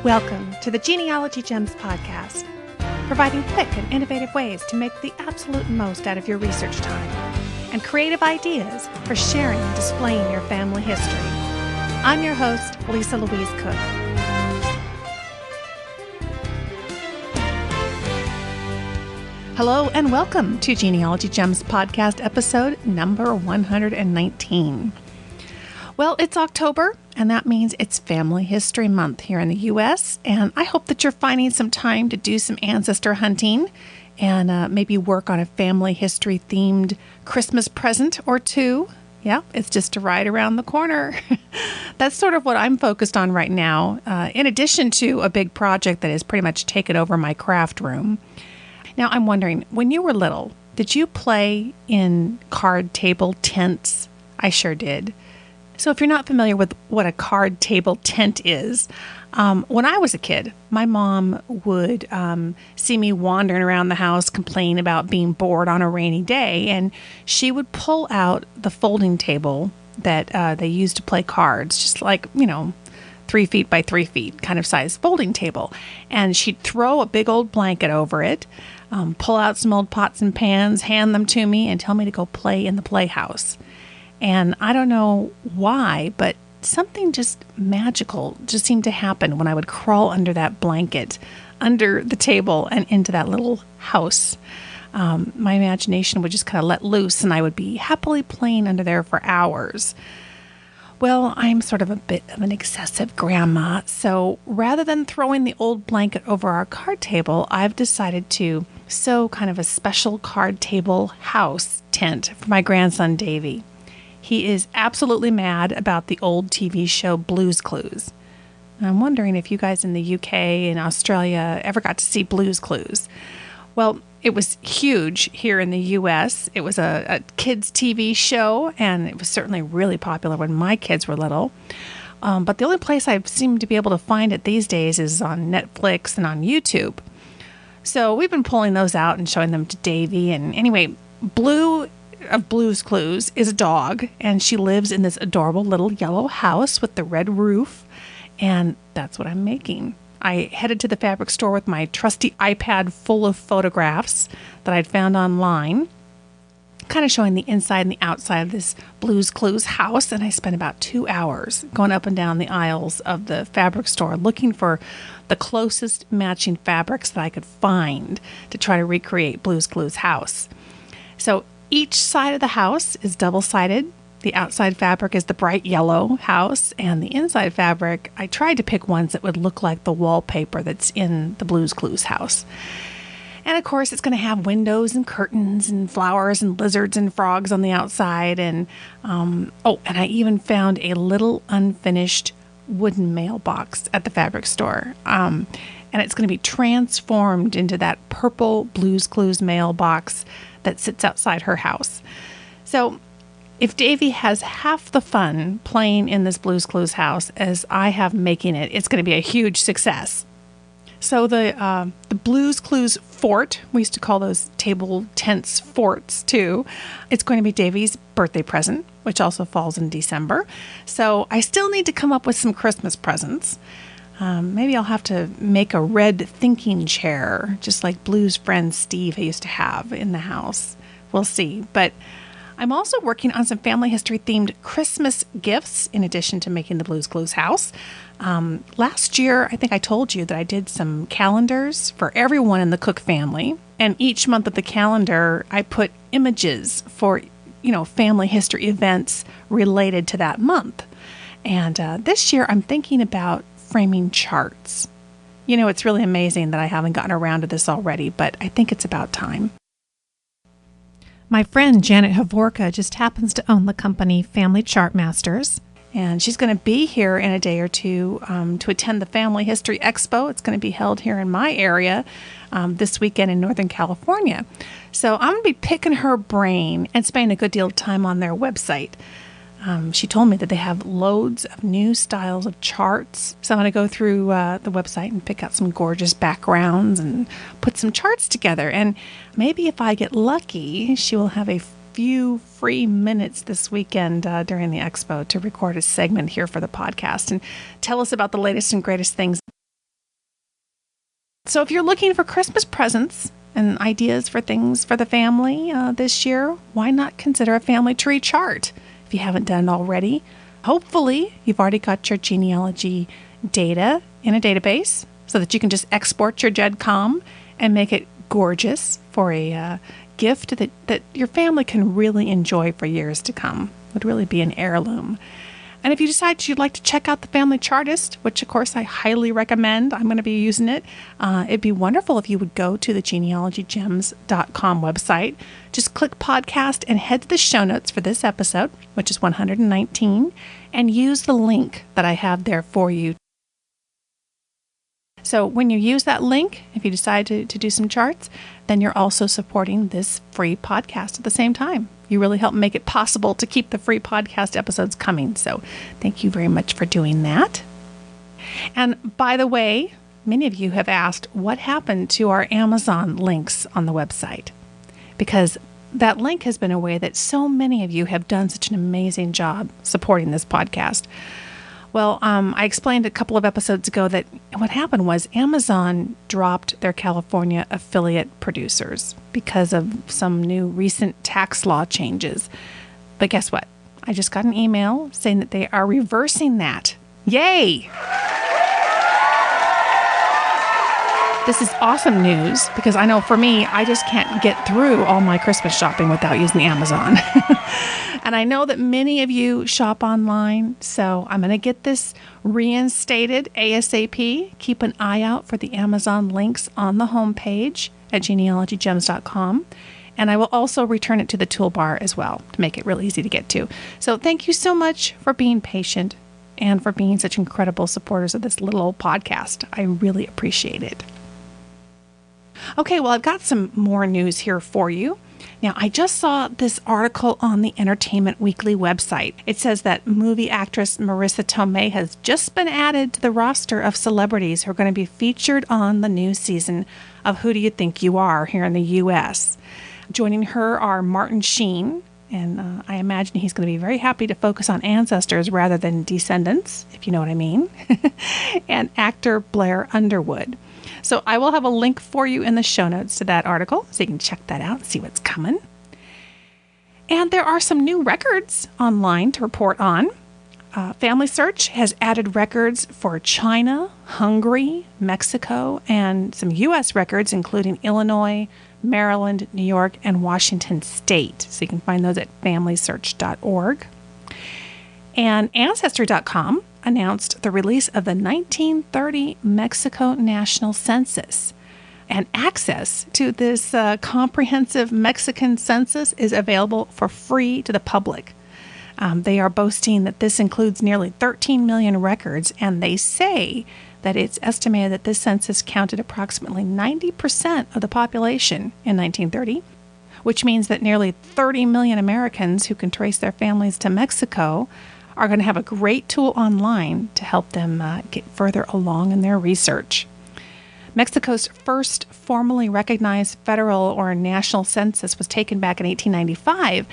Welcome to the Genealogy Gems podcast, providing quick and innovative ways to make the absolute most out of your research time and creative ideas for sharing and displaying your family history. I'm your host, Louise Cooke. Hello and welcome to Genealogy Gems podcast episode number 119. Well, it's October, and that means it's Family History Month here in the U.S., and I hope that you're finding some time to do some ancestor hunting and maybe work on a family history-themed Christmas present or two. Yeah, it's just right around the corner. That's sort of what I'm focused on right now, in addition to a big project that has pretty much taken over my craft room. Now, I'm wondering, when you were little, did you play in card table tents? I sure did. So if you're not familiar with what a card table tent is, when I was a kid, my mom would see me wandering around the house complaining about being bored on a rainy day, and she would pull out the folding table that they used to play cards, just like, 3 feet by 3 feet kind of size folding table. And she'd throw a big old blanket over it, pull out some old pots and pans, hand them to me, and tell me to go play in the playhouse. And I don't know why, but something just magical just seemed to happen when I would crawl under that blanket, under the table, and into that little house. My imagination would just kind of let loose, and I would be happily playing under there for hours. Well, I'm sort of a bit of an excessive grandma, so rather than throwing the old blanket over our card table, I've decided to sew kind of a special card table house tent for my grandson, Davy. He is absolutely mad about the old TV show Blue's Clues. I'm wondering if you guys in the UK and Australia ever got to see Blue's Clues. Well, it was huge here in the US. It was a kids' TV show, and it was certainly really popular when my kids were little. But the only place I seem to be able to find it these days is on Netflix and on YouTube. So we've been pulling those out and showing them to Davy. And anyway, Blue of Blue's Clues is a dog, and she lives in this adorable little yellow house with the red roof, and that's what I'm making. I headed to the fabric store with my trusty iPad full of photographs that I'd found online, kind of showing the inside and the outside of this Blue's Clues house, and I spent about 2 hours going up and down the aisles of the fabric store looking for the closest matching fabrics that I could find to try to recreate Blue's Clues house. So each side of the house is double-sided. The outside fabric is the bright yellow house, and the inside fabric, I tried to pick ones that would look like the wallpaper that's in the Blue's Clues house. And of course, it's going to have windows and curtains and flowers and lizards and frogs on the outside. And and I even found a little unfinished wooden mailbox at the fabric store. And it's going to be transformed into that purple Blue's Clues mailbox that sits outside her house. So if Davy has half the fun playing in this Blue's Clues house as I have making it, it's going to be a huge success. So the Blue's Clues fort, we used to call those table tents forts too, it's going to be Davy's birthday present, which also falls in December. So I still need to come up with some Christmas presents. Maybe I'll have to make a red thinking chair, just like Blue's friend Steve used to have in the house. We'll see. But I'm also working on some family history themed Christmas gifts in addition to making the Blue's Clues house. Last year, I think I told you that I did some calendars for everyone in the Cooke family. And each month of the calendar, I put images for, family history events related to that month. And this year, I'm thinking about framing charts. It's really amazing that I haven't gotten around to this already, but I think it's about time. My friend Janet Havorka just happens to own the company Family Chart Masters, and she's going to be here in a day or two to attend the Family History Expo. It's going to be held here in my area this weekend in Northern California. So I'm going to be picking her brain and spending a good deal of time on their website. She told me that they have loads of new styles of charts. So I'm going to go through the website and pick out some gorgeous backgrounds and put some charts together. And maybe if I get lucky, she will have a few free minutes this weekend during the expo to record a segment here for the podcast and tell us about the latest and greatest things. So if you're looking for Christmas presents and ideas for things for the family this year, why not consider a family tree chart if you haven't done it already? Hopefully, you've already got your genealogy data in a database so that you can just export your GEDCOM and make it gorgeous for a gift that your family can really enjoy for years to come. It would really be an heirloom. And if you decide you'd like to check out the Family Chartist, which of course I highly recommend, I'm going to be using it, it'd be wonderful if you would go to the genealogygems.com website, just click podcast and head to the show notes for this episode, which is 119, and use the link that I have there for you. So when you use that link, if you decide to do some charts, then you're also supporting this free podcast at the same time. You really help make it possible to keep the free podcast episodes coming. So thank you very much for doing that. And by the way, many of you have asked what happened to our Amazon links on the website, because that link has been a way that so many of you have done such an amazing job supporting this podcast. Well, I explained a couple of episodes ago that what happened was Amazon dropped their California affiliate producers because of some new recent tax law changes. But guess what? I just got an email saying that they are reversing that. Yay! This is awesome news because I know for me, I just can't get through all my Christmas shopping without using Amazon. And I know that many of you shop online, so I'm going to get this reinstated ASAP. Keep an eye out for the Amazon links on the homepage at genealogygems.com. And I will also return it to the toolbar as well to make it real easy to get to. So thank you so much for being patient and for being such incredible supporters of this little old podcast. I really appreciate it. Okay, well, I've got some more news here for you. Now, I just saw this article on the Entertainment Weekly website. It says that movie actress Marissa Tomei has just been added to the roster of celebrities who are going to be featured on the new season of Who Do You Think You Are here in the U.S. Joining her are Martin Sheen, and I imagine he's going to be very happy to focus on ancestors rather than descendants, if you know what I mean, and actor Blair Underwood. So I will have a link for you in the show notes to that article so you can check that out and see what's coming. And there are some new records online to report on. Family Search has added records for China, Hungary, Mexico, and some U.S. records including Illinois, Maryland, New York, and Washington State. So you can find those at familysearch.org. And Ancestry.com announced the release of the 1930 Mexico National Census. And access to this comprehensive Mexican census is available for free to the public. They are boasting that this includes nearly 13 million records, and they say that it's estimated that this census counted approximately 90% of the population in 1930, which means that nearly 30 million Americans who can trace their families to Mexico are going to have a great tool online to help them get further along in their research. Mexico's first formally recognized federal or national census was taken back in 1895,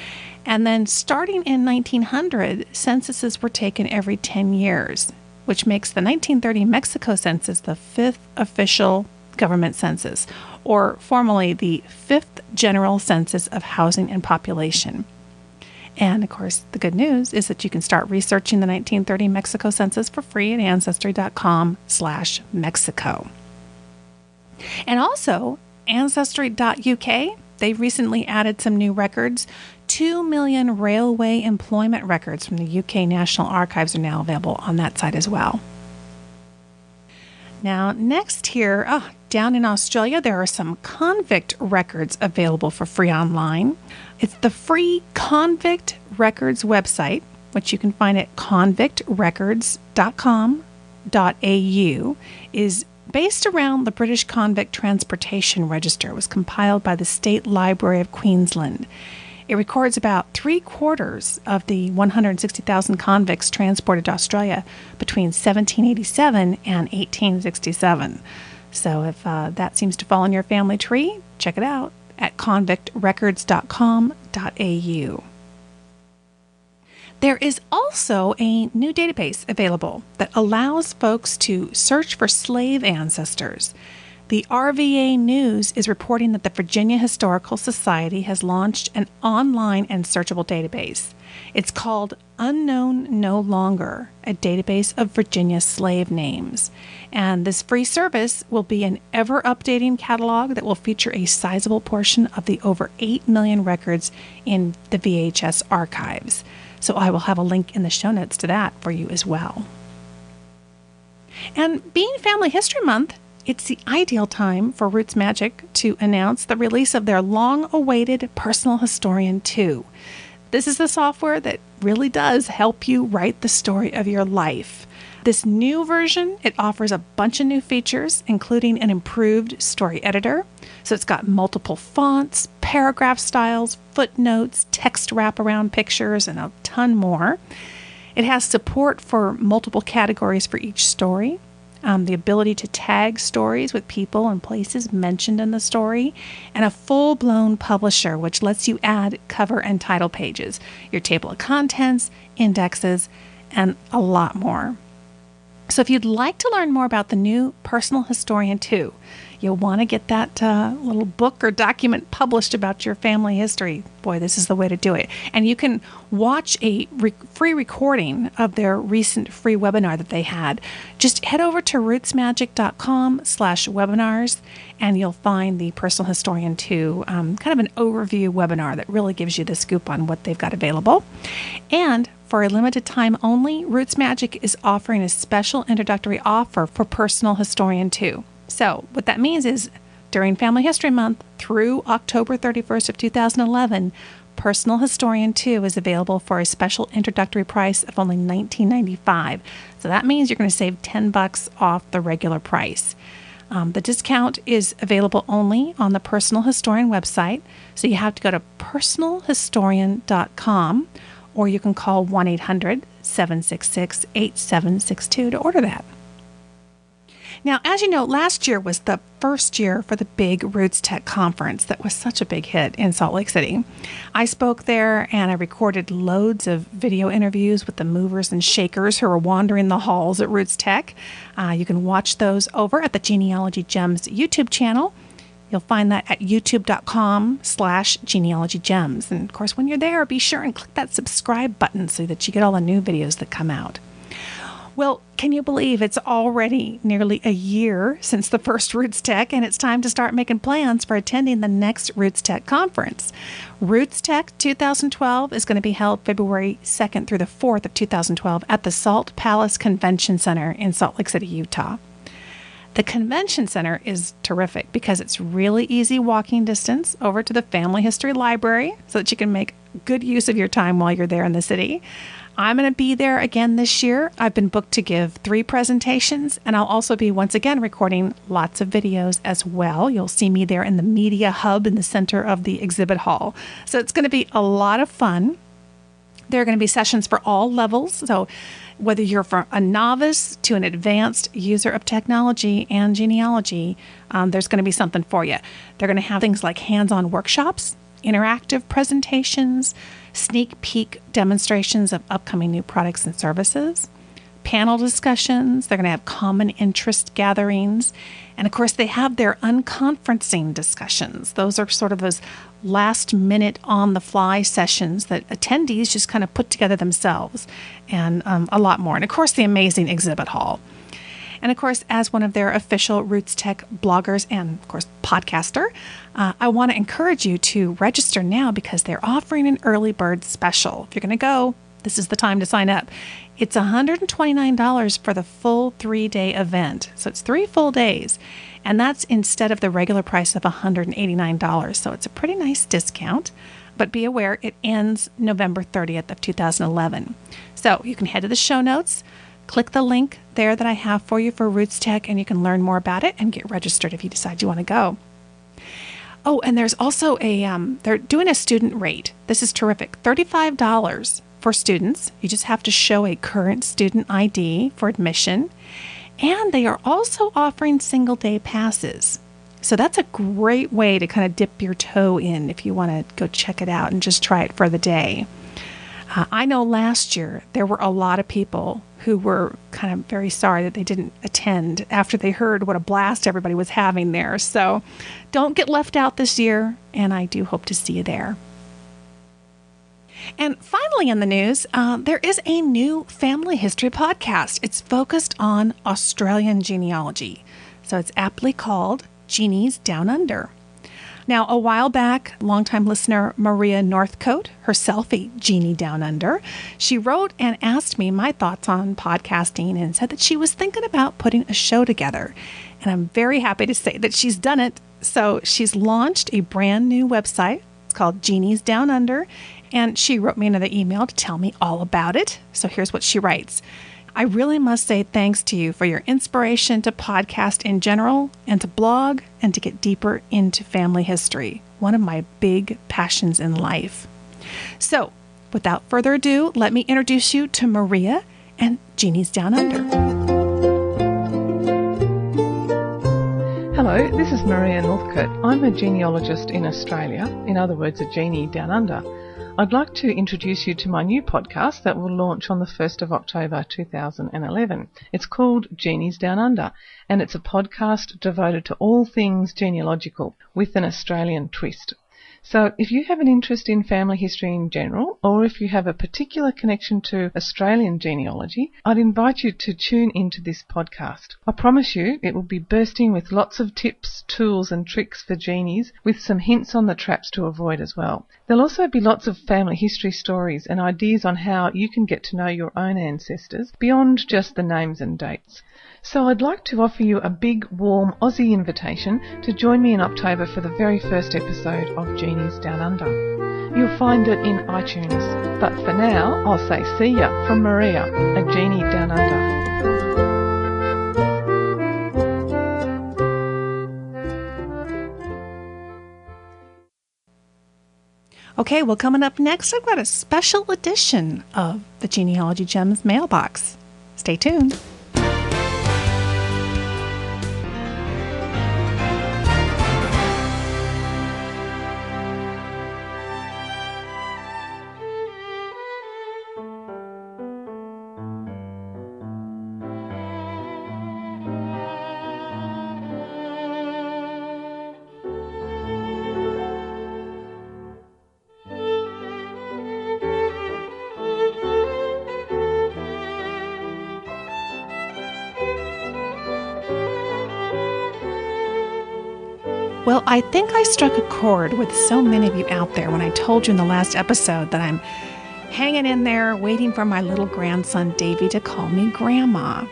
and then starting in 1900, censuses were taken every 10 years, which makes the 1930 Mexico census the fifth official government census, or formally the fifth general census of housing and population. And of course, the good news is that you can start researching the 1930 Mexico census for free at ancestry.com/Mexico. And also, Ancestry.uk, they recently added some new records. 2 million railway employment records from the UK National Archives are now available on that site as well. Now, next here, down in Australia, there are some convict records available for free online. It's the free Convict Records website, which you can find at convictrecords.com.au, is based around the British Convict Transportation Register. It was compiled by the State Library of Queensland. It records about 3/4 of the 160,000 convicts transported to Australia between 1787 and 1867. So if that seems to fall in your family tree, check it out at convictrecords.com.au. There is also a new database available that allows folks to search for slave ancestors. The RVA News is reporting that the Virginia Historical Society has launched an online and searchable database. It's called Unknown No Longer, a database of Virginia slave names. And this free service will be an ever-updating catalog that will feature a sizable portion of the over 8 million records in the VHS archives. So I will have a link in the show notes to that for you as well. And being Family History Month, it's the ideal time for Roots Magic to announce the release of their long-awaited Personal Historian 2. This is the software that really does help you write the story of your life. This new version, it offers a bunch of new features, including an improved story editor. So it's got multiple fonts, paragraph styles, footnotes, text wraparound pictures, and a ton more. It has support for multiple categories for each story. The ability to tag stories with people and places mentioned in the story, and a full-blown publisher, which lets you add cover and title pages, your table of contents, indexes, and a lot more. So if you'd like to learn more about the new Personal Historian 2, you'll want to get that little book or document published about your family history. Boy, this is the way to do it. And you can watch a free recording of their recent free webinar that they had. Just head over to rootsmagic.com/webinars, and you'll find the Personal Historian 2, kind of an overview webinar that really gives you the scoop on what they've got available. And for a limited time only, Roots Magic is offering a special introductory offer for Personal Historian 2. So what that means is during Family History Month through October 31st of 2011, Personal Historian 2 is available for a special introductory price of only $19.95. So that means you're going to save $10 off the regular price. The discount is available only on the Personal Historian website. So you have to go to personalhistorian.com, or you can call 1-800-766-8762 to order that. Now, as you know, last year was the first year for the big Roots Tech Conference that was such a big hit in Salt Lake City. I spoke there and I recorded loads of video interviews with the movers and shakers who were wandering the halls at Roots Tech. You can watch those over at the Genealogy Gems YouTube channel. You'll find that at youtube.com/genealogygems. And of course, when you're there, be sure and click that subscribe button so that you get all the new videos that come out. Well, can you believe it's already nearly a year since the first Roots Tech, and it's time to start making plans for attending the next Roots Tech conference. Roots Tech 2012 is going to be held February 2nd through the 4th of 2012 at the Salt Palace Convention Center in Salt Lake City, Utah. The convention center is terrific because it's really easy walking distance over to the Family History Library so that you can make good use of your time while you're there in the city. I'm going to be there again this year. I've been booked to give 3 presentations, and I'll also be once again recording lots of videos as well. You'll see me there in the media hub in the center of the exhibit hall. So it's going to be a lot of fun. There are going to be sessions for all levels. So whether you're from a novice to an advanced user of technology and genealogy, there's going to be something for you. They're going to have things like hands-on workshops, interactive presentations, sneak peek demonstrations of upcoming new products and services, panel discussions. They're going to have common interest gatherings. And of course, they have their unconferencing discussions. Those are sort of those last minute on the fly sessions that attendees just kind of put together themselves, and a lot more. And of course, the amazing exhibit hall. And of course, as one of their official Roots Tech bloggers and, of course, podcaster, I want to encourage you to register now because they're offering an early bird special. If you're going to go, this is the time to sign up. It's $129 for the full 3-day event. So it's 3 full days. And that's instead of the regular price of $189. So it's a pretty nice discount. But be aware, it ends November 30th of 2011. So you can head to the show notes, click the link there that I have for you for Roots Tech, and you can learn more about it and get registered if you decide you want to go. Oh, and there's also they're doing a student rate. This is terrific. $35 for students. You just have to show a current student ID for admission. And they are also offering single-day passes. So that's a great way to kind of dip your toe in if you want to go check it out and just try it for the day. I know last year there were a lot of people who were kind of very sorry that they didn't attend after they heard what a blast everybody was having there. So don't get left out this year, and I do hope to see you there. And finally in the news, there is a new family history podcast. It's focused on Australian genealogy. So it's aptly called Genie's Down Under. Now, a while back, longtime listener Maria Northcote, herself a Genie Down Under, she wrote and asked me my thoughts on podcasting and said that she was thinking about putting a show together. And I'm very happy to say that she's done it. So she's launched a brand new website. It's called Genie's Down Under. And she wrote me another email to tell me all about it. So here's what she writes. I really must say thanks to you for your inspiration to podcast in general and to blog and to get deeper into family history, one of my big passions in life. So, without further ado, let me introduce you to Maria and Genie's Down Under. Hello, this is Maria Northcote. I'm a genealogist in Australia, in other words, a Genie Down Under. I'd like to introduce you to my new podcast that will launch on the 1st of October 2011. It's called Genie's Down Under, and it's a podcast devoted to all things genealogical with an Australian twist. So if you have an interest in family history in general, or if you have a particular connection to Australian genealogy, I'd invite you to tune into this podcast. I promise you it will be bursting with lots of tips, tools and tricks for genies, with some hints on the traps to avoid as well. There'll also be lots of family history stories and ideas on how you can get to know your own ancestors beyond just the names and dates. So I'd like to offer you a big, warm Aussie invitation to join me in October for the very first episode of Genie's Down Under. You'll find it in iTunes. But for now, I'll say see ya from Maria, a Genie Down Under. Okay, well, coming up next, I've got a special edition of the Genealogy Gems mailbox. Stay tuned. Well, I think I struck a chord with so many of you out there when I told you in the last episode that I'm hanging in there waiting for my little grandson Davy to call me Grandma.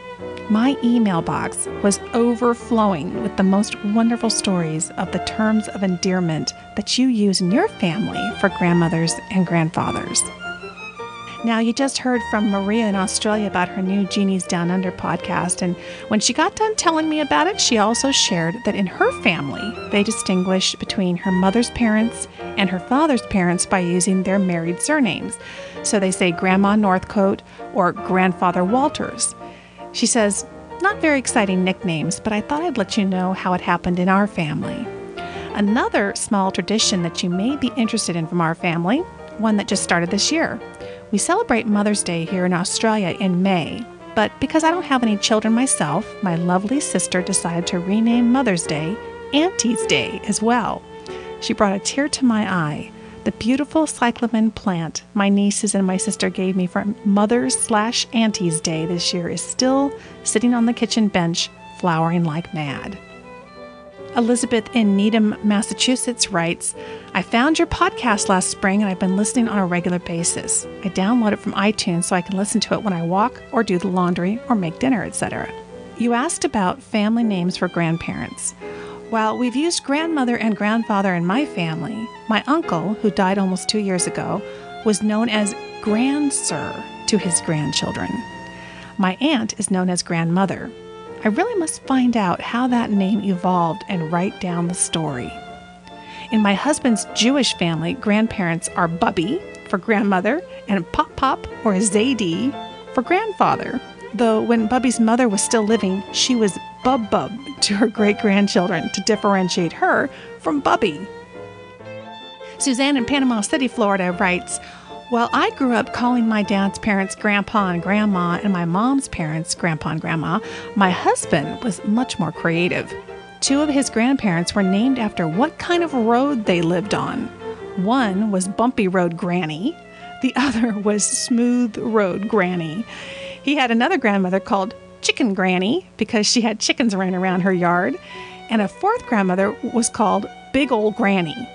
My email box was overflowing with the most wonderful stories of the terms of endearment that you use in your family for grandmothers and grandfathers. Now, you just heard from Maria in Australia about her new Genie's Down Under podcast, and when she got done telling me about it, she also shared that in her family, they distinguish between her mother's parents and her father's parents by using their married surnames. So they say Grandma Northcote or Grandfather Walters. She says, not very exciting nicknames, but I thought I'd let you know how it happened in our family. Another small tradition that you may be interested in from our family, one that just started this year. We celebrate Mother's Day here in Australia in May, but because I don't have any children myself, my lovely sister decided to rename Mother's Day Auntie's Day as well. She brought a tear to my eye. The beautiful cyclamen plant my nieces and my sister gave me for Mother's/Auntie's Day this year is still sitting on the kitchen bench, flowering like mad. Elizabeth in Needham, Massachusetts writes, I found your podcast last spring and I've been listening on a regular basis. I download it from iTunes so I can listen to it when I walk or do the laundry or make dinner, etc. You asked about family names for grandparents. While we've used grandmother and grandfather in my family, my uncle, who died almost 2 years ago, was known as Grandsir to his grandchildren. My aunt is known as grandmother. I really must find out how that name evolved and write down the story. In my husband's Jewish family, grandparents are Bubby for grandmother and Pop or Zadie for grandfather. Though when Bubby's mother was still living, she was Bub to her great-grandchildren to differentiate her from Bubby. Suzanne in Panama City, Florida writes, Well, I grew up calling my dad's parents Grandpa and Grandma and my mom's parents Grandpa and Grandma. My husband was much more creative. 2 of his grandparents were named after what kind of road they lived on. One was Bumpy Road Granny. The other was Smooth Road Granny. He had another grandmother called Chicken Granny because she had chickens running around her yard. And a 4th grandmother was called Big Ol' Granny.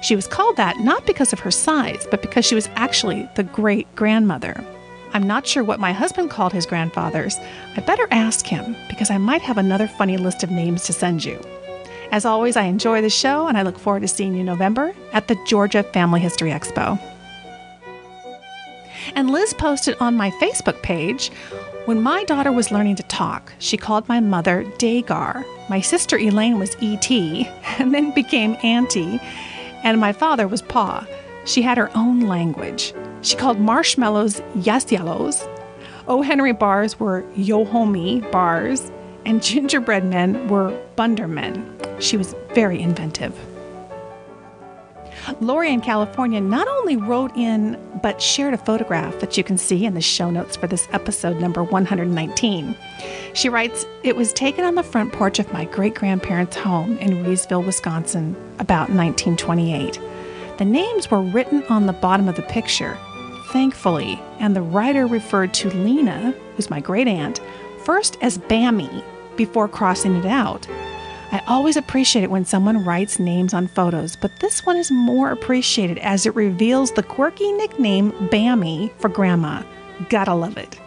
She was called that not because of her size, but because she was actually the great-grandmother. I'm not sure what my husband called his grandfathers. I better ask him, because I might have another funny list of names to send you. As always, I enjoy the show, and I look forward to seeing you in November at the Georgia Family History Expo. And Liz posted on my Facebook page, when my daughter was learning to talk, she called my mother Dagar. My sister Elaine was E.T., and then became Auntie, and my father was Pa. She had her own language. She called marshmallows Yasyalos. O. Henry bars were Yohomi bars, and gingerbread men were Bundermen. She was very inventive. Lori in California not only wrote in, but shared a photograph that you can see in the show notes for this episode number 119. She writes, "It was taken on the front porch of my great-grandparents' home in Reesville, Wisconsin, about 1928. The names were written on the bottom of the picture, thankfully, and the writer referred to Lena, who's my great-aunt, first as Bammy before crossing it out. I always appreciate it when someone writes names on photos, but this one is more appreciated as it reveals the quirky nickname Bammy for Grandma. Gotta love it.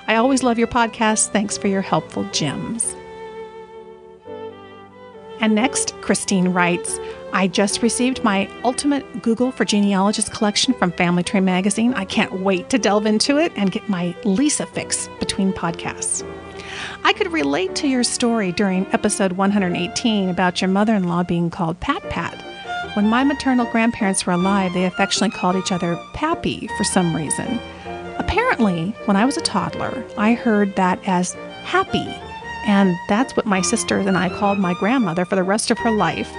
I always love your podcast. Thanks for your helpful gems." And next, Christine writes, "I just received my Ultimate Google for Genealogists collection from Family Tree Magazine. I can't wait to delve into it and get my Lisa fix between podcasts. I could relate to your story during episode 118 about your mother-in-law being called Pat Pat. When my maternal grandparents were alive, they affectionately called each other Pappy for some reason. Apparently, when I was a toddler, I heard that as Happy, and that's what my sisters and I called my grandmother for the rest of her life.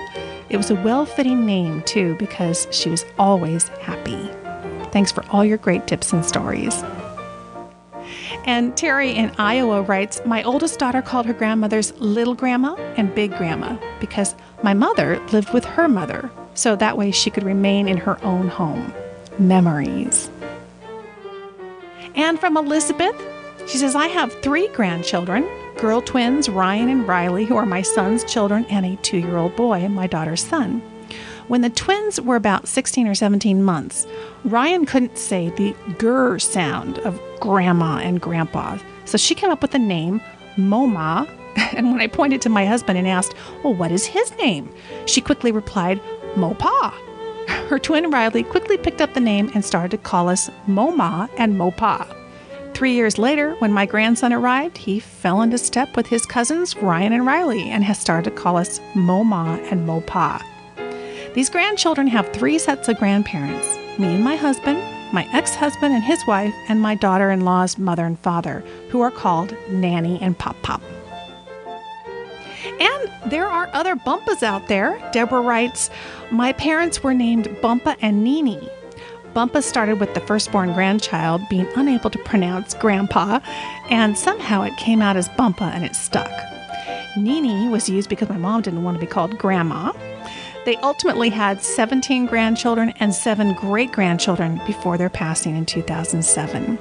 It was a well-fitting name, too, because she was always happy. Thanks for all your great tips and stories." And Terry in Iowa writes, "My oldest daughter called her grandmothers Little Grandma and Big Grandma because my mother lived with her mother, so that way she could remain in her own home. Memories." And from Elizabeth, she says, "I have 3 grandchildren, girl twins Ryan and Riley, who are my son's children, and a 2-year-old boy, my daughter's son. When the twins were about 16 or 17 months, Ryan couldn't say the grr sound of Grandma and Grandpa, so she came up with the name Moma, and when I pointed to my husband and asked, 'Well, what is his name?' she quickly replied, 'Mopa.' Her twin Riley quickly picked up the name and started to call us Moma and Mopa. 3 years later, when my grandson arrived, he fell into step with his cousins Ryan and Riley and has started to call us Moma and Mopa. These grandchildren have 3 sets of grandparents, me and my husband, my ex-husband and his wife, and my daughter-in-law's mother and father, who are called Nanny and Pop-Pop." And there are other Bumpas out there. Deborah writes, "My parents were named Bumpa and Nini. Bumpa started with the firstborn grandchild being unable to pronounce Grandpa, and somehow it came out as Bumpa and it stuck. Nini was used because my mom didn't want to be called Grandma. They ultimately had 17 grandchildren and 7 great-grandchildren before their passing in 2007.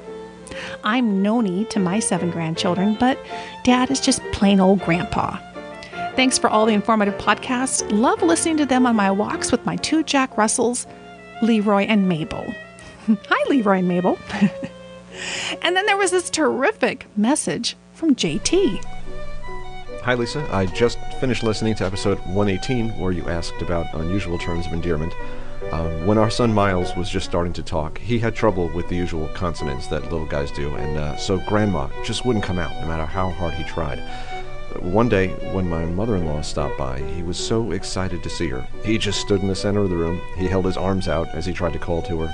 I'm Noni to my 7 grandchildren, but Dad is just plain old Grandpa. Thanks for all the informative podcasts. Love listening to them on my walks with my 2 Jack Russells, Leroy and Mabel." Hi, Leroy and Mabel. And then there was this terrific message from JT. Hi, Lisa. I just finished listening to episode 118, where you asked about unusual terms of endearment. When our son Miles was just starting to talk, he had trouble with the usual consonants that little guys do, and so Grandma just wouldn't come out, no matter how hard he tried. One day, when my mother-in-law stopped by, he was so excited to see her. He just stood in the center of the room. He held his arms out as he tried to call to her.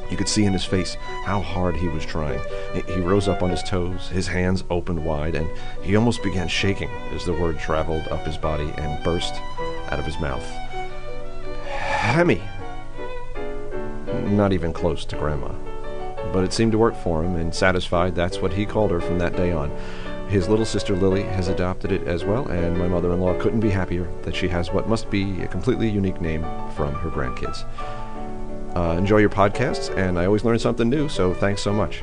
You could see in his face how hard he was trying. He rose up on his toes, his hands opened wide, and he almost began shaking as the word traveled up his body and burst out of his mouth. "Hemi." not even close to Grandma. But it seemed to work for him, and satisfied, that's what he called her from that day on. His little sister Lily has adopted it as well, and my mother-in-law couldn't be happier that she has what must be a completely unique name from her grandkids. Enjoy your podcasts, and I always learn something new, so thanks so much.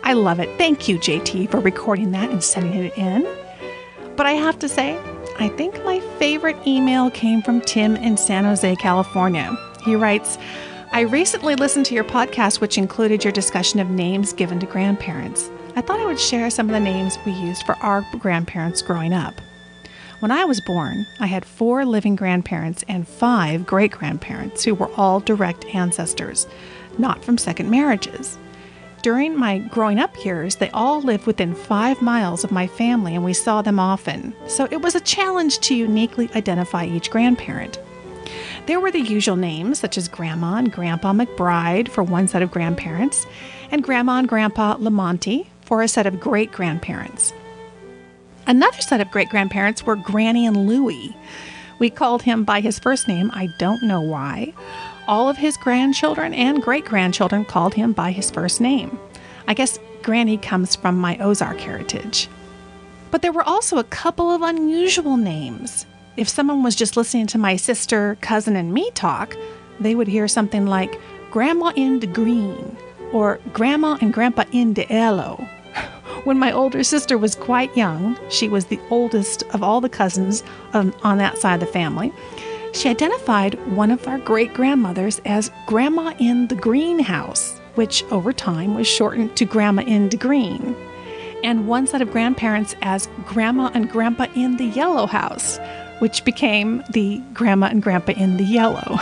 I love it. Thank you, JT, for recording that and sending it in. But I have to say, I think my favorite email came from Tim in San Jose, California. He writes, I recently listened to your podcast, which included your discussion of names given to grandparents. I thought I would share some of the names we used for our grandparents growing up. When I was born, I had 4 living grandparents and 5 great-grandparents who were all direct ancestors, not from second marriages. During my growing up years, they all lived within 5 miles of my family and we saw them often, so it was a challenge to uniquely identify each grandparent. There were the usual names, such as Grandma and Grandpa McBride for one set of grandparents, and Grandma and Grandpa Lamonti for a set of great-grandparents. Another set of great-grandparents were Granny and Louie. We called him by his first name, I don't know why. All of his grandchildren and great-grandchildren called him by his first name. I guess Granny comes from my Ozark heritage. But there were also a couple of unusual names. If someone was just listening to my sister, cousin, and me talk, they would hear something like Grandma in the Green or Grandma and Grandpa in the Yellow. When my older sister was quite young, she was the oldest of all the cousins on that side of the family. She identified one of our great-grandmothers as Grandma in the Greenhouse, which over time was shortened to Grandma in the Green, and one set of grandparents as Grandma and Grandpa in the Yellow House, which became the Grandma and Grandpa in the Yellow.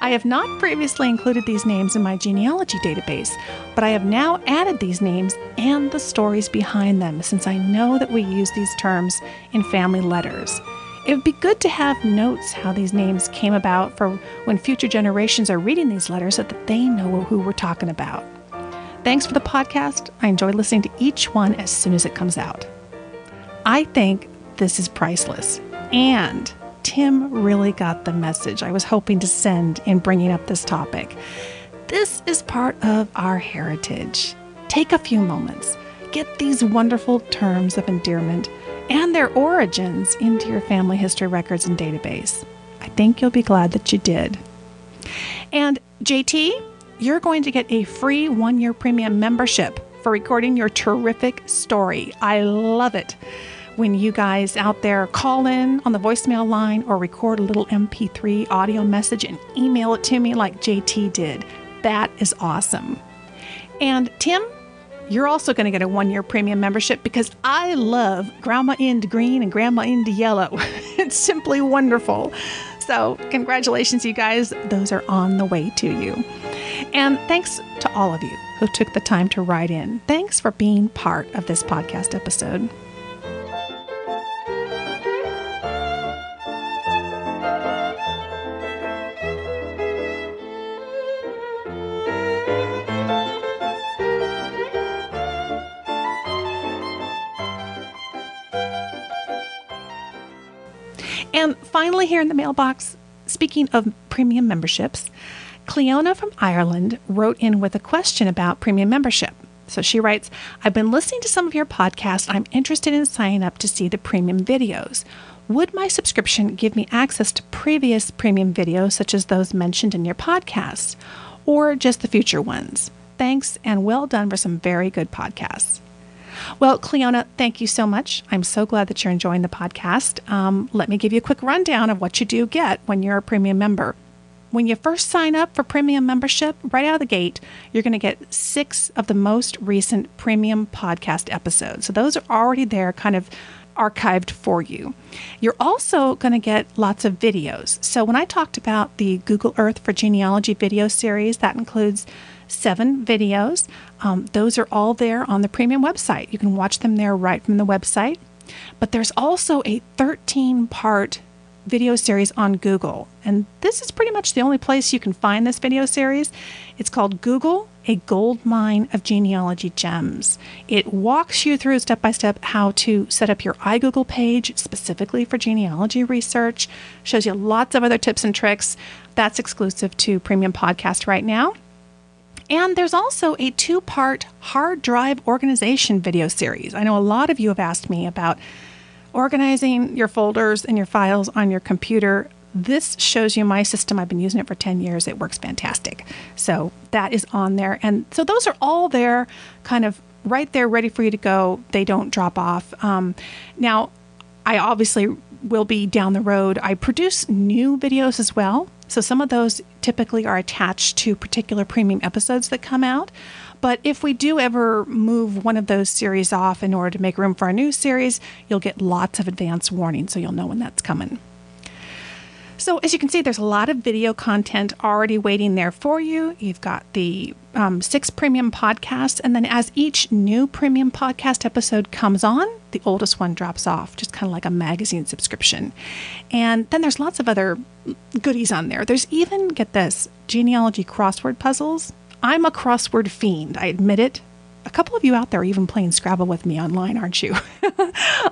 I have not previously included these names in my genealogy database, but I have now added these names and the stories behind them since I know that we use these terms in family letters. It would be good to have notes how these names came about for when future generations are reading these letters so that they know who we're talking about. Thanks for the podcast. I enjoy listening to each one as soon as it comes out. I think this is priceless. And Tim really got the message I was hoping to send in bringing up this topic. This is part of our heritage. Take a few moments. Get these wonderful terms of endearment and their origins into your family history records and database. I think you'll be glad that you did. And JT, you're going to get a free 1-year premium membership for recording your terrific story. I love it when you guys out there call in on the voicemail line or record a little MP3 audio message and email it to me like JT did. That is awesome. And Tim, you're also going to get a 1-year premium membership because I love Grandma in the Green and Grandma in the Yellow. It's simply wonderful. So congratulations, you guys. Those are on the way to you. And thanks to all of you who took the time to write in. Thanks for being part of this podcast episode. And finally, here in the mailbox, speaking of premium memberships, Cleona from Ireland wrote in with a question about premium membership. So she writes, I've been listening to some of your podcasts. I'm interested in signing up to see the premium videos. Would my subscription give me access to previous premium videos, such as those mentioned in your podcast, or just the future ones? Thanks, and well done for some very good podcasts. Well, Cleona, thank you so much. I'm so glad that you're enjoying the podcast. Let me give you a quick rundown of what you do get when you're a premium member. When you first sign up for premium membership, right out of the gate, you're going to get 6 of the most recent premium podcast episodes. So those are already there, kind of archived for you. You're also going to get lots of videos. So when I talked about the Google Earth for Genealogy video series, that includes 7 videos. Those are all there on the premium website. You can watch them there right from the website. But there's also a 13-part video series on Google. And this is pretty much the only place you can find this video series. It's called Google, a gold mine of genealogy gems. It walks you through step by step how to set up your iGoogle page specifically for genealogy research, shows you lots of other tips and tricks. That's exclusive to Premium Podcast right now. And there's also a 2-part hard drive organization video series. I know a lot of you have asked me about organizing your folders and your files on your computer. This shows you my system. I've been using it for 10 years. It works fantastic. So that is on there. And so those are all there, kind of right there, ready for you to go. They don't drop off. Now, I obviously will be down the road. I produce new videos as well. So some of those typically are attached to particular premium episodes that come out. But if we do ever move one of those series off in order to make room for a new series, you'll get lots of advance warning, so you'll know when that's coming. So as you can see, there's a lot of video content already waiting there for you. You've got the 6 premium podcasts, and then as each new premium podcast episode comes on, the oldest one drops off, just kind of like a magazine subscription. And then there's lots of other goodies on there. There's even, get this, genealogy crossword puzzles. I'm a crossword fiend, I admit it. A couple of you out there are even playing Scrabble with me online, aren't you?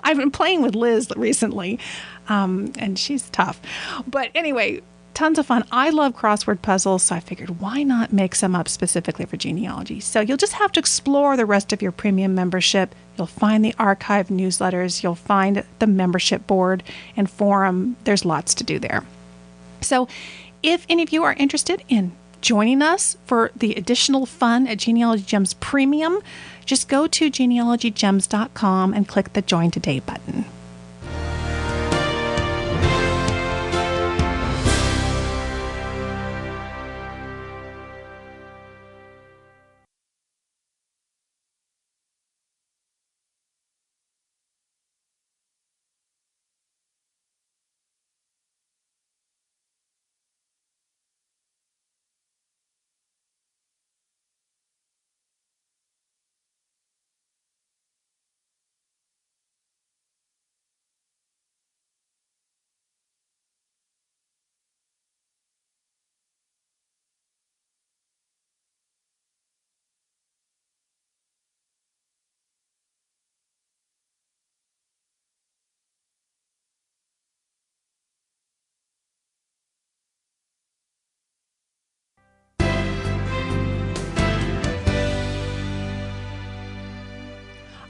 I've been playing with Liz recently, and she's tough. But anyway, tons of fun. I love crossword puzzles, so I figured why not make some up specifically for genealogy? So you'll just have to explore the rest of your premium membership. You'll find the archived newsletters. You'll find the membership board and forum. There's lots to do there. So if any of you are interested in joining us for the additional fun at Genealogy Gems Premium, just go to genealogygems.com and click the Join Today button.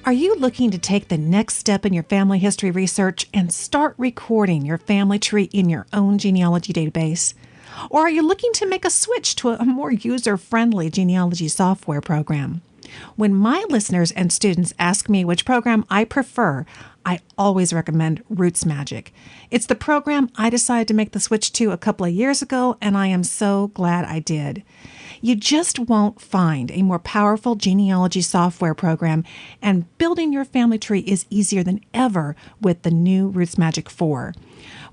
Are you looking to take the next step in your family history research and start recording your family tree in your own genealogy database? Or are you looking to make a switch to a more user-friendly genealogy software program? When my listeners and students ask me which program I prefer, I always recommend RootsMagic. It's the program I decided to make the switch to a couple of years ago, and I am so glad I did. You just won't find a more powerful genealogy software program, and building your family tree is easier than ever with the new RootsMagic 4.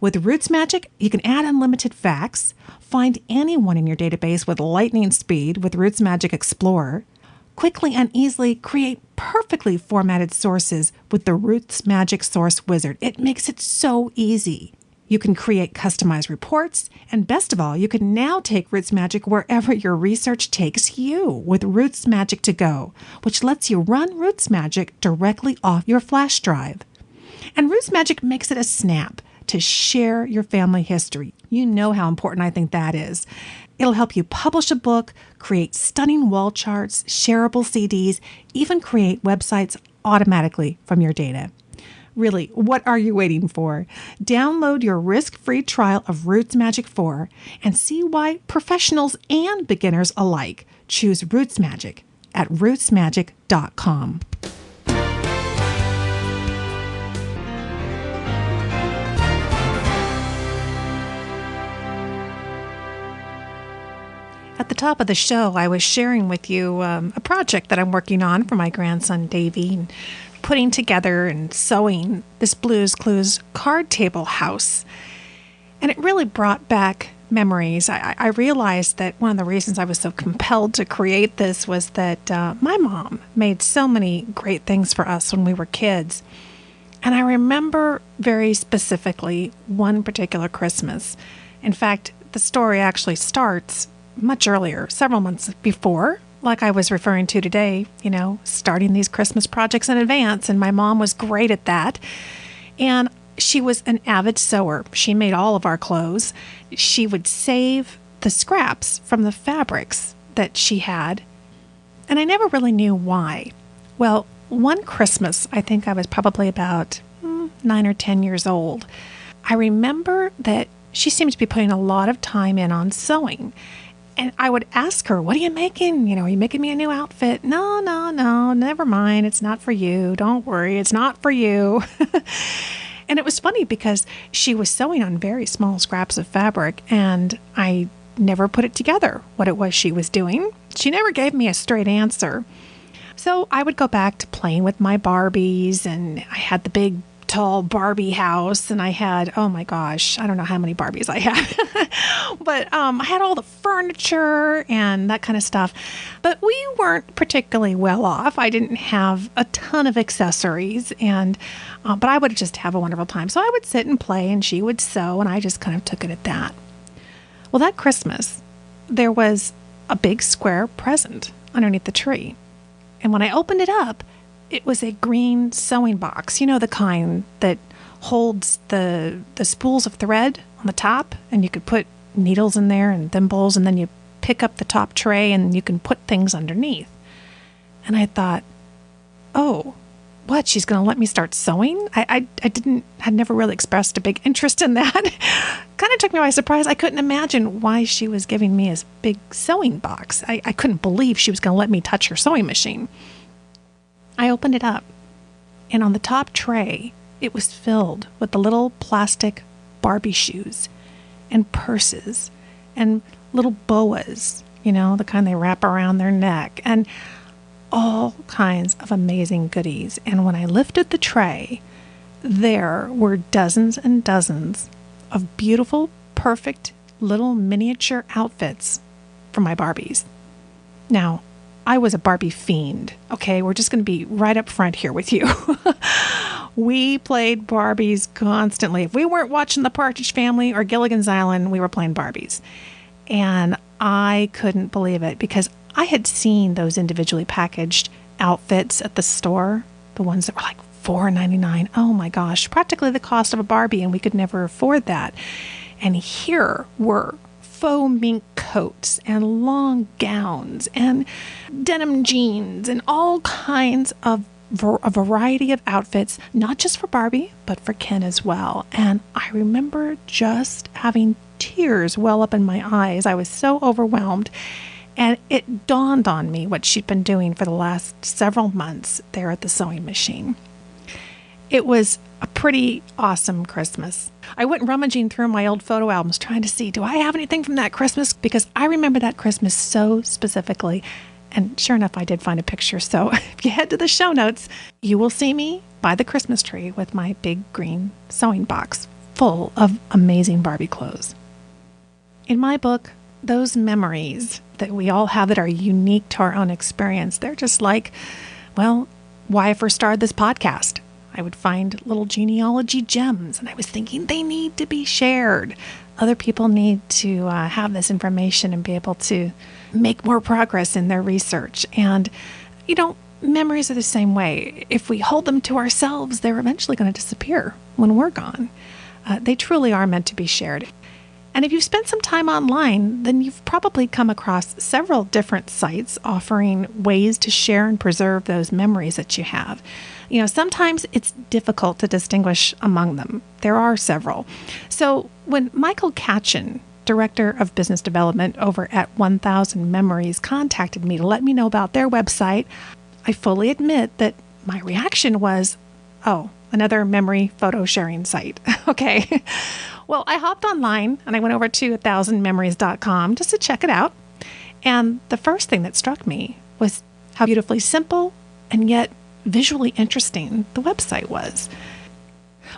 With RootsMagic, you can add unlimited facts, find anyone in your database with lightning speed with RootsMagic Explorer, quickly and easily create perfectly formatted sources with the RootsMagic Source Wizard. It makes it so easy. You can create customized reports, and best of all, you can now take RootsMagic wherever your research takes you with RootsMagic to Go, which lets you run RootsMagic directly off your flash drive. And RootsMagic makes it a snap to share your family history. You know how important I think that is. It'll help you publish a book, create stunning wall charts, shareable CDs, even create websites automatically from your data. Really, what are you waiting for? Download your risk-free trial of RootsMagic 4 and see why professionals and beginners alike choose RootsMagic at rootsmagic.com. At the top of the show, I was sharing with you a project that I'm working on for my grandson, Davy, and putting together and sewing this Blues Clues card table house. And it really brought back memories. I realized that one of the reasons I was so compelled to create this was that my mom made so many great things for us when we were kids. And I remember very specifically one particular Christmas. In fact, the story actually starts much earlier, several months before like I was referring to today, starting these Christmas projects in advance. And my mom was great at that. And she was an avid sewer. She made all of our clothes. She would save the scraps from the fabrics that she had. And I never really knew why. Well, one Christmas, I think I was probably about 9 or 10 years old. I remember that she seemed to be putting a lot of time in on sewing. And I would ask her, what are you making? Are you making me a new outfit? No, never mind. It's not for you. Don't worry. It's not for you. And it was funny because she was sewing on very small scraps of fabric, and I never put it together what it was she was doing. She never gave me a straight answer. So I would go back to playing with my Barbies, and I had the big, tall Barbie house, and I had, oh my gosh, I don't know how many Barbies I had, but I had all the furniture and that kind of stuff. But we weren't particularly well off. I didn't have a ton of accessories, and but I would just have a wonderful time. So I would sit and play, and she would sew, and I just kind of took it at that. Well, that Christmas, there was a big square present underneath the tree. And when I opened it up, it was a green sewing box, the kind that holds the spools of thread on the top, and you could put needles in there and thimbles, and then you pick up the top tray and you can put things underneath. And I thought, oh, what? She's going to let me start sewing? I had never really expressed a big interest in that. Kind of took me by surprise. I couldn't imagine why she was giving me a big sewing box. I couldn't believe she was going to let me touch her sewing machine. I opened it up, and on the top tray, it was filled with the little plastic Barbie shoes and purses and little boas, the kind they wrap around their neck, and all kinds of amazing goodies. And when I lifted the tray, there were dozens and dozens of beautiful, perfect little miniature outfits for my Barbies. Now, I was a Barbie fiend. Okay, we're just going to be right up front here with you. We played Barbies constantly. If we weren't watching The Partridge Family or Gilligan's Island, we were playing Barbies. And I couldn't believe it because I had seen those individually packaged outfits at the store, the ones that were like $4.99. Oh my gosh, practically the cost of a Barbie, and we could never afford that. And here were faux mink coats and long gowns and denim jeans and all kinds of a variety of outfits, not just for Barbie, but for Ken as well. And I remember just having tears well up in my eyes. I was so overwhelmed. And it dawned on me what she'd been doing for the last several months there at the sewing machine. It was a pretty awesome Christmas. I went rummaging through my old photo albums trying to see, do I have anything from that Christmas? Because I remember that Christmas so specifically. And sure enough, I did find a picture. So if you head to the show notes, you will see me by the Christmas tree with my big green sewing box full of amazing Barbie clothes. In my book, those memories that we all have that are unique to our own experience, they're just like, well, why I first started this podcast. I would find little genealogy gems, and I was thinking they need to be shared. Other people need to have this information and be able to make more progress in their research. And, memories are the same way. If we hold them to ourselves, they're eventually going to disappear when we're gone. They truly are meant to be shared. And if you've spent some time online, then you've probably come across several different sites offering ways to share and preserve those memories that you have. Sometimes it's difficult to distinguish among them. There are several. So when Michael Katchen, Director of Business Development over at 1000 Memories, contacted me to let me know about their website, I fully admit that my reaction was, oh, another memory photo sharing site. Okay. Well, I hopped online and I went over to 1000memories.com just to check it out. And the first thing that struck me was how beautifully simple and yet visually interesting the website was.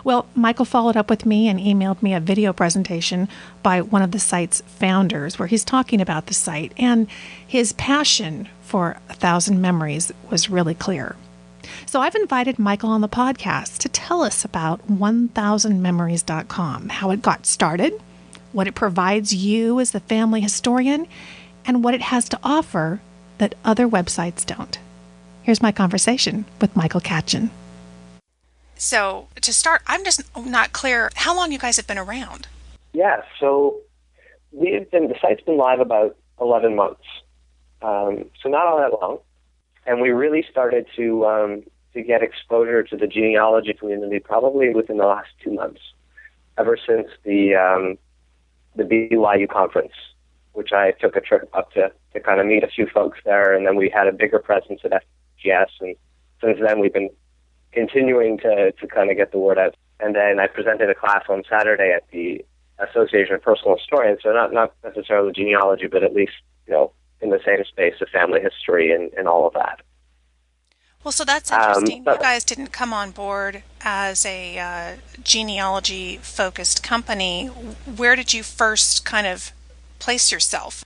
Well, Michael followed up with me and emailed me a video presentation by one of the site's founders where he's talking about the site, and his passion for 1000 Memories was really clear. So I've invited Michael on the podcast to tell us about 1000memories.com, how it got started, what it provides you as the family historian, and what it has to offer that other websites don't. Here's my conversation with Michael Katchen. So, to start, I'm just not clear how long you guys have been around. Yeah, so the site's been live about 11 months, so not all that long. And we really started to get exposure to the genealogy community probably within the last 2 months, ever since the BYU conference, which I took a trip up to kind of meet a few folks there, and then we had a bigger presence at FGS, and since then we've been continuing to kind of get the word out. And then I presented a class on Saturday at the Association of Personal Historians, so not necessarily genealogy, but at least, in the same space of family history and all of that. Well, so that's interesting. You guys didn't come on board as a genealogy-focused company. Where did you first kind of place yourself?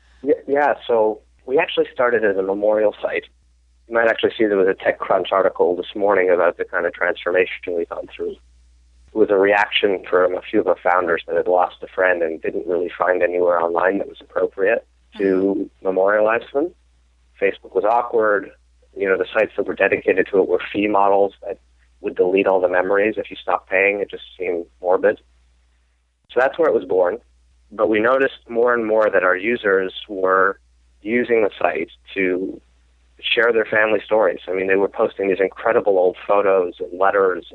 Yeah, so we actually started as a memorial site. You might actually see there was a TechCrunch article this morning about the kind of transformation we've gone through. It was a reaction from a few of the founders that had lost a friend and didn't really find anywhere online that was appropriate to memorialize them. Facebook was awkward. The sites that were dedicated to it were fee models that would delete all the memories if you stopped paying. It just seemed morbid. So that's where it was born. But we noticed more and more that our users were using the site to share their family stories. I mean, they were posting these incredible old photos and letters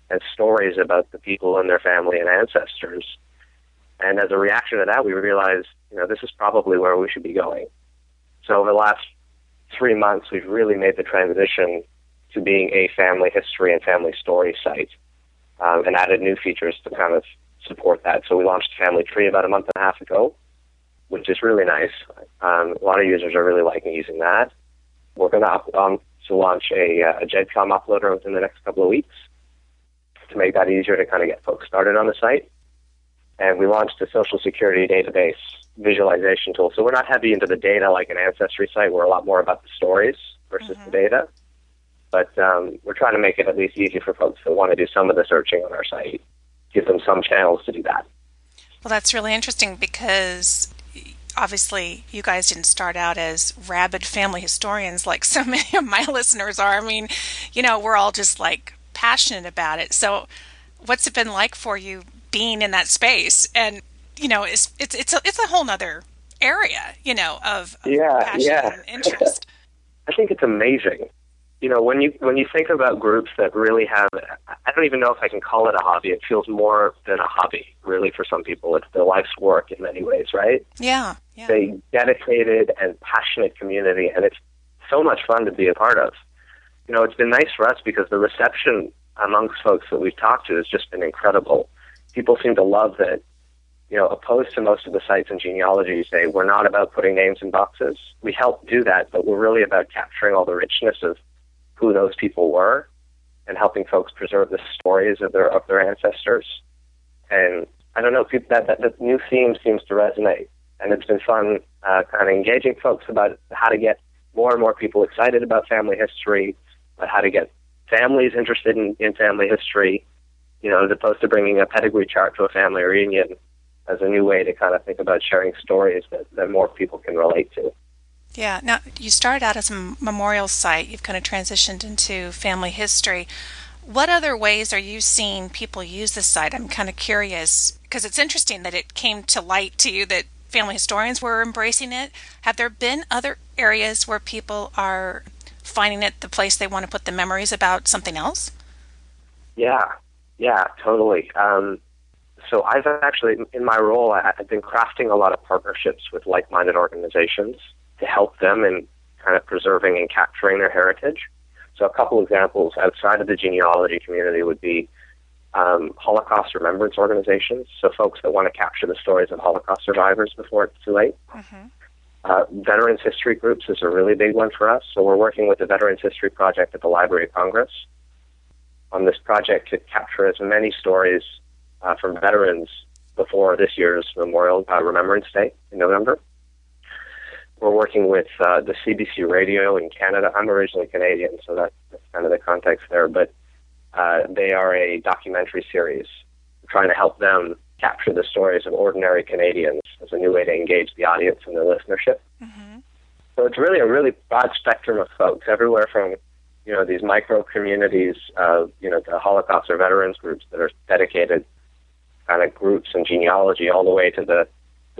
and stories about the people in their family and ancestors. And as a reaction to that, we realized, this is probably where we should be going. So over the last 3 months, we've really made the transition to being a family history and family story site, and added new features to kind of support that. So we launched Family Tree about a month and a half ago, which is really nice. A lot of users are really liking using that. We're going to launch a GEDCOM uploader within the next couple of weeks to make that easier to kind of get folks started on the site. And we launched a Social Security database visualization tool. So we're not heavy into the data like an Ancestry site. We're a lot more about the stories versus the data. But we're trying to make it at least easy for folks that want to do some of the searching on our site, give them some channels to do that. Well, that's really interesting because obviously you guys didn't start out as rabid family historians like so many of my listeners are. I mean, we're all just like passionate about it. So what's it been like for you being in that space? And, it's a whole nother area, of passion and interest. I think it's amazing. When you think about groups that really have, I don't even know if I can call it a hobby. It feels more than a hobby, really, for some people. It's their life's work in many ways, right? Yeah. A dedicated and passionate community, and it's so much fun to be a part of. It's been nice for us because the reception amongst folks that we've talked to has just been incredible. People seem to love that, opposed to most of the sites in genealogy, say we're not about putting names in boxes. We help do that, but we're really about capturing all the richness of who those people were and helping folks preserve the stories of their ancestors. And I don't know, that new theme seems to resonate. And it's been fun kind of engaging folks about how to get more and more people excited about family history, about how to get families interested in family history, as opposed to bringing a pedigree chart to a family reunion as a new way to kind of think about sharing stories that more people can relate to. Yeah. Now, you started out as a memorial site. You've kind of transitioned into family history. What other ways are you seeing people use this site? I'm kind of curious because it's interesting that it came to light to you that family historians were embracing it. Have there been other areas where people are finding it the place they want to put the memories about something else? Yeah, totally. So I've actually, in my role, I've been crafting a lot of partnerships with like-minded organizations to help them in kind of preserving and capturing their heritage. So a couple examples outside of the genealogy community would be Holocaust remembrance organizations, so folks that want to capture the stories of Holocaust survivors before it's too late. Veterans history groups is a really big one for us. So we're working with the Veterans History Project at the Library of Congress on this project to capture as many stories from veterans before this year's Memorial Remembrance Day in November. We're working with the CBC Radio in Canada. I'm originally Canadian, so that's kind of the context there. But they are a documentary series trying to help them capture the stories of ordinary Canadians as a new way to engage the audience and the listenership. So it's really a really broad spectrum of folks, everywhere from, these micro communities of, the Holocaust or veterans groups that are dedicated kind of groups and genealogy, all the way to the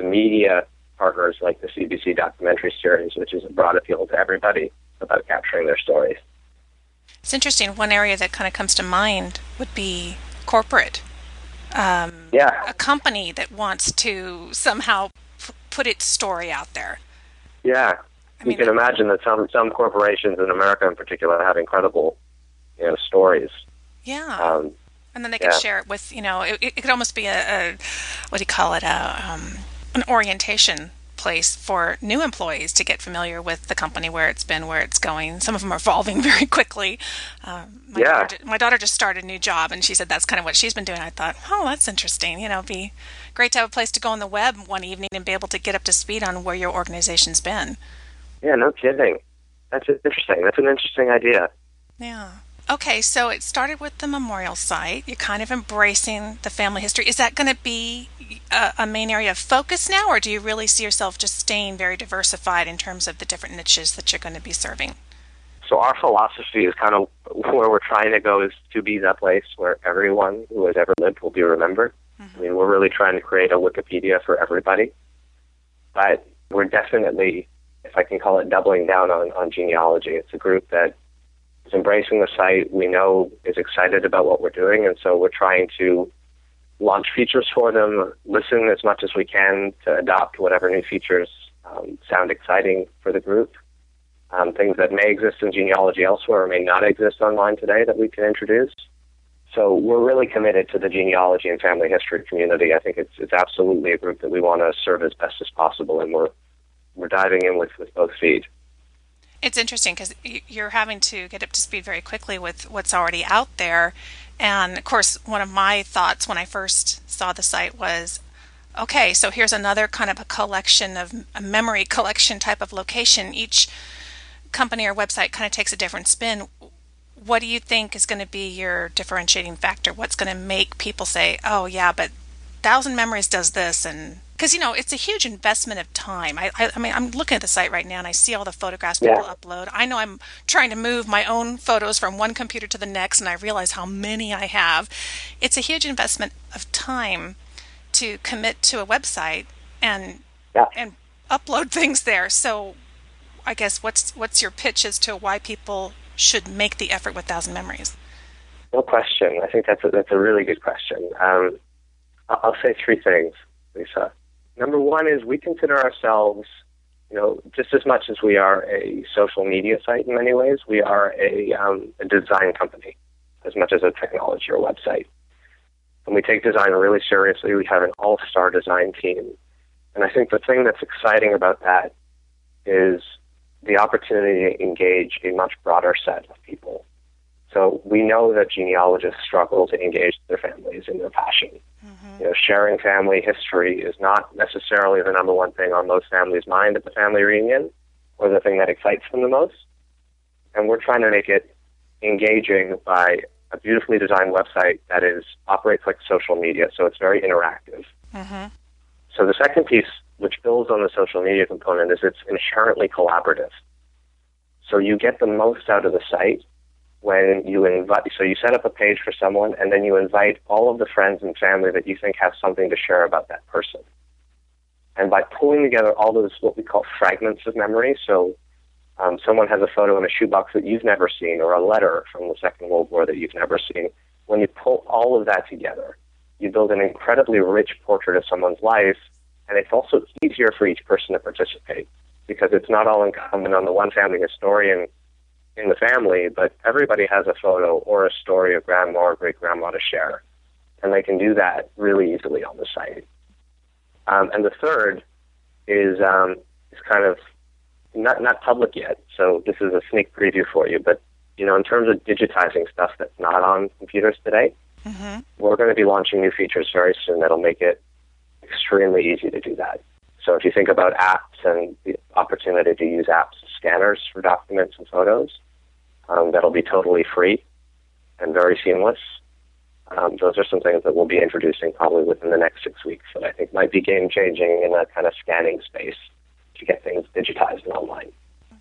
media partners like the CBC documentary series, which is a broad appeal to everybody about capturing their stories. It's interesting. One area that kind of comes to mind would be corporate. A company that wants to somehow put its story out there. Yeah. You can imagine that some corporations in America in particular have incredible, stories. Yeah. And then they could share it with, it could almost be a what do you call it, an orientation place for new employees to get familiar with the company, where it's been, where it's going. Some of them are evolving very quickly. My daughter just started a new job, and she said that's kind of what she's been doing. I thought, oh, that's interesting. It'd be great to have a place to go on the web one evening and be able to get up to speed on where your organization's been. Yeah, no kidding. That's interesting. That's an interesting idea. Yeah. Okay, so it started with the memorial site. You're kind of embracing the family history. Is that going to be a main area of focus now, or do you really see yourself just staying very diversified in terms of the different niches that you're going to be serving? So our philosophy is kind of where we're trying to go, is to be that place where everyone who has ever lived will be remembered. Mm-hmm. I mean, we're really trying to create a Wikipedia for everybody. But we're definitely, if I can call it, doubling down on genealogy. It's a group that is embracing the site, we know is excited about what we're doing, and so we're trying to launch features for them, listen as much as we can to adopt whatever new features sound exciting for the group. Things that may exist in genealogy elsewhere or may not exist online today that we can introduce. So we're really committed to the genealogy and family history community. I think it's absolutely a group that we want to serve as best as possible, and we're diving in with both feet. It's interesting because you're having to get up to speed very quickly with what's already out there. And, of course, one of my thoughts when I first saw the site was, okay, so here's another kind of a collection of a memory collection type of location. Each company or website kind of takes a different spin. What do you think is going to be your differentiating factor? What's going to make people say, oh, yeah, but 1,000 Memories does this? And because, it's a huge investment of time. I mean, I'm looking at the site right now, and I see all the photographs people upload. I know I'm trying to move my own photos from one computer to the next, and I realize how many I have. It's a huge investment of time to commit to a website and upload things there. So I guess what's your pitch as to why people should make the effort with 1,000 Memories? No question. I think that's a really good question. I'll say three things, Lisa. Number one is we consider ourselves, just as much as we are a social media site in many ways, we are a design company as much as a technology or website. And we take design really seriously. We have an all-star design team. And I think the thing that's exciting about that is the opportunity to engage a much broader set of people. So we know that genealogists struggle to engage their families in their passion. Mm-hmm. Sharing family history is not necessarily the number one thing on most families' mind at the family reunion, or the thing that excites them the most. And we're trying to make it engaging by a beautifully designed website that operates like social media, so it's very interactive. Mm-hmm. So the second piece, which builds on the social media component, is it's inherently collaborative. So you get the most out of the site when you invite, so you set up a page for someone, and then you invite all of the friends and family that you think have something to share about that person. And by pulling together all those, what we call fragments of memory, so someone has a photo in a shoebox that you've never seen, or a letter from the Second World War that you've never seen, when you pull all of that together, you build an incredibly rich portrait of someone's life, and it's also easier for each person to participate, because it's not all incumbent on the one family historian in the family, but everybody has a photo or a story of grandma or great-grandma to share, and they can do that really easily on the site. And the third is kind of not public yet, so this is a sneak preview for you, but in terms of digitizing stuff that's not on computers today, mm-hmm. we're going to be launching new features very soon that'll make it extremely easy to do that. So if you think about apps and the opportunity to use apps as scanners for documents and photos, that'll be totally free and very seamless. Those are some things that we'll be introducing probably within the next 6 weeks that I think might be game-changing in that kind of scanning space to get things digitized and online.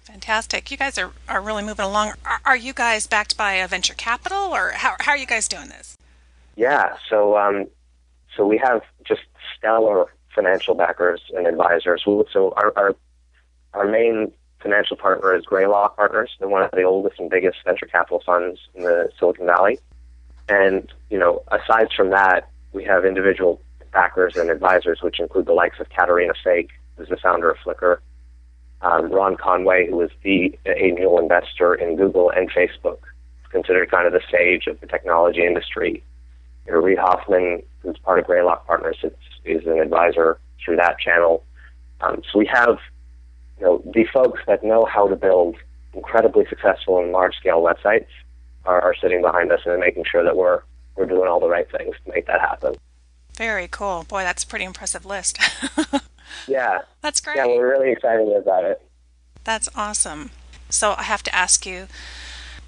Fantastic. You guys are really moving along. Are you guys backed by a venture capital, or how are you guys doing this? Yeah, so we have just stellar financial backers and advisors. So our main financial partner is Greylock Partners. They're one of the oldest and biggest venture capital funds in the Silicon Valley. And, aside from that, we have individual backers and advisors, which include the likes of Katarina Fake, who's the founder of Flickr, Ron Conway, who is the angel investor in Google and Facebook, considered kind of the sage of the technology industry. Reid Hoffman, who's part of Greylock Partners, is an advisor through that channel. So we have, the folks that know how to build incredibly successful and large-scale websites are sitting behind us and making sure that we're doing all the right things to make that happen. Very cool. Boy, that's a pretty impressive list. Yeah. That's great. Yeah, we're really excited about it. That's awesome. So I have to ask you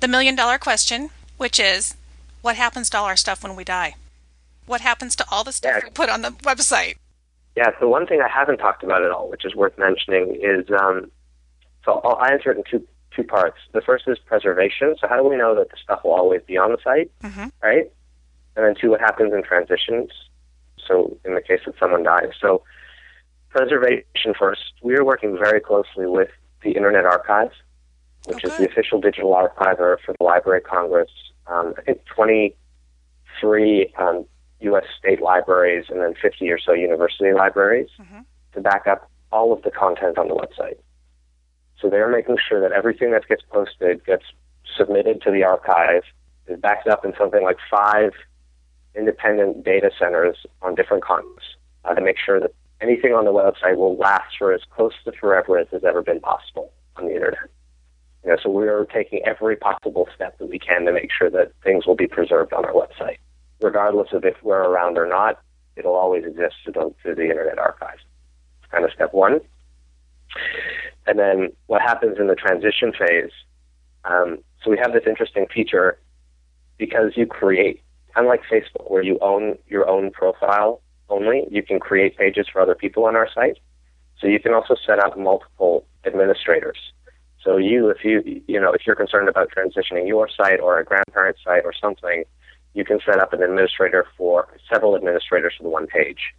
the million-dollar question, which is, what happens to all our stuff when we die? What happens to all the stuff we put on the website? Yeah, so one thing I haven't talked about at all, which is worth mentioning, is so I'll answer it in two parts. The first is preservation. So how do we know that the stuff will always be on the site, right? And then two, what happens in transitions? So in the case that someone dies. So preservation first, we are working very closely with the Internet Archive, which is the official digital archiver for the Library of Congress. I think 23 U.S. state libraries and then 50 or so university libraries to back up all of the content on the website. So they're making sure that everything that gets posted gets submitted to the archive, is backed up in something like 5 independent data centers on different continents to make sure that anything on the website will last for as close to forever as has ever been possible on the internet. So we're taking every possible step that we can to make sure that things will be preserved on our website. Regardless of if we're around or not, it'll always exist through the Internet Archive. It's kind of step one. And then what happens in the transition phase, so we have this interesting feature because you create, unlike Facebook where you own your own profile only, you can create pages for other people on our site. So you can also set up multiple administrators. So if you're concerned about transitioning your site or a grandparent's site or something, you can set up an administrator for several administrators for the one page,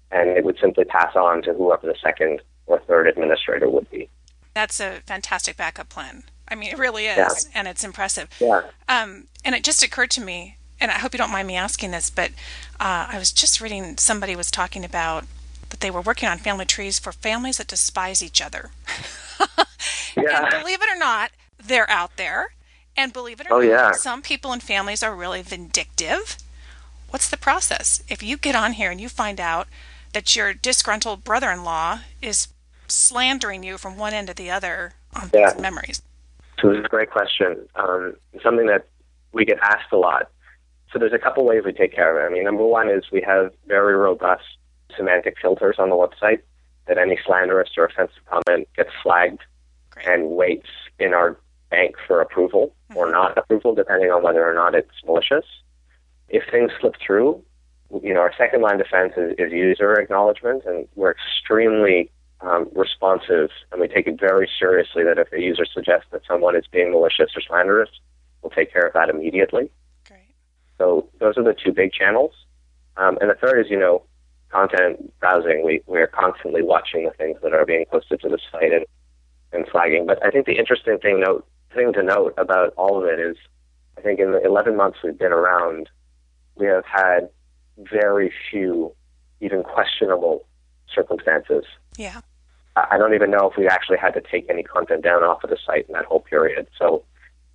and it would simply pass on to whoever the second or third administrator would be. That's a fantastic backup plan. I mean, it really is, and it's impressive. Yeah. And it just occurred to me, and I hope you don't mind me asking this, but I was just reading, somebody was talking about that they were working on family trees for families that despise each other. Yeah. And believe it or not, they're out there. And believe it or not, some people and families are really vindictive. What's the process? If you get on here and you find out that your disgruntled brother-in-law is slandering you from one end to the other on those memories. So this is a great question. Something that we get asked a lot. So there's a couple ways we take care of it. I mean, number one is we have very robust semantic filters on the website that any slanderous or offensive comment gets flagged and waits in our bank for approval or not approval, depending on whether or not it's malicious. If things slip through, our second line defense is user acknowledgement, and we're extremely responsive, and we take it very seriously that if a user suggests that someone is being malicious or slanderous, we'll take care of that immediately. Great. So those are the two big channels. And the third is, content browsing. We're constantly watching the things that are being posted to the site and flagging. But I think the interesting thing to note about all of it is, I think in the 11 months we've been around, we have had very few even questionable circumstances. Yeah. I don't even know if we actually had to take any content down off of the site in that whole period. So,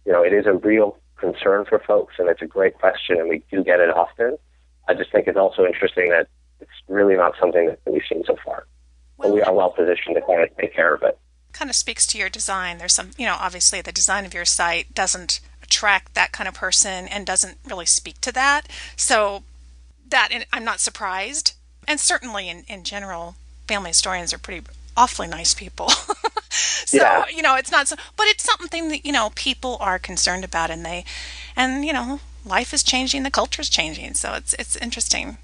it is a real concern for folks, and it's a great question, and we do get it often. I just think it's also interesting that it's really not something that we've seen so far. But we are well positioned to kind of take care of it. Kind of speaks to your design. There's some, obviously the design of your site doesn't attract that kind of person and doesn't really speak to that. So that, and I'm not surprised. And certainly in general, family historians are pretty awfully nice people. So, it's not so, but it's something that, people are concerned about, and life is changing, the culture's changing. So it's interesting.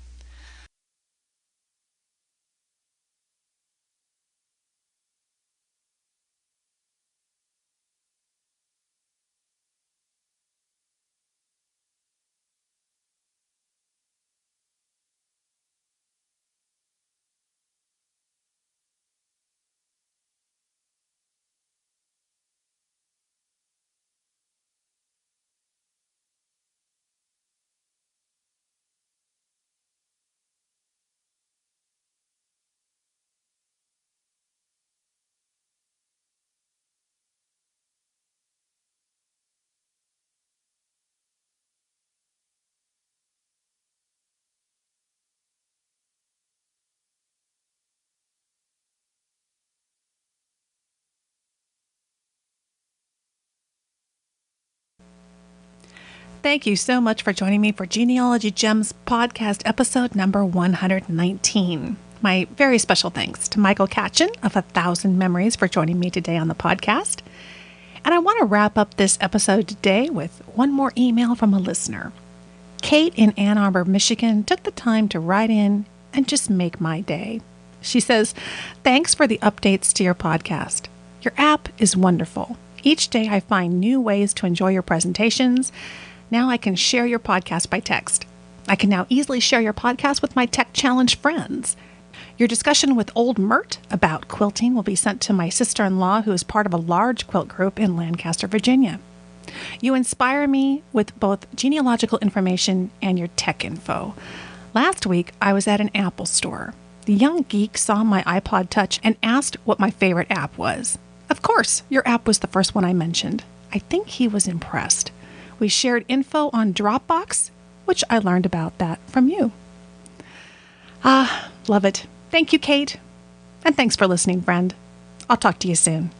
thank you so much for joining me for Genealogy Gems podcast episode number 119. My very special thanks to Michael Katchen of 1,000 Memories for joining me today on the podcast. And I want to wrap up this episode today with one more email from a listener. Kate in Ann Arbor, Michigan took the time to write in and just make my day. She says, "Thanks for the updates to your podcast. Your app is wonderful. Each day I find new ways to enjoy your presentations. Now I can share your podcast by text. I can now easily share your podcast with my Tech Challenge friends. Your discussion with Old Mert about quilting will be sent to my sister-in-law, who is part of a large quilt group in Lancaster, Virginia. You inspire me with both genealogical information and your tech info. Last week, I was at an Apple store. The young geek saw my iPod Touch and asked what my favorite app was. Of course, your app was the first one I mentioned. I think he was impressed. We shared info on Dropbox, which I learned about that from you." Love it. Thank you, Kate. And thanks for listening, friend. I'll talk to you soon.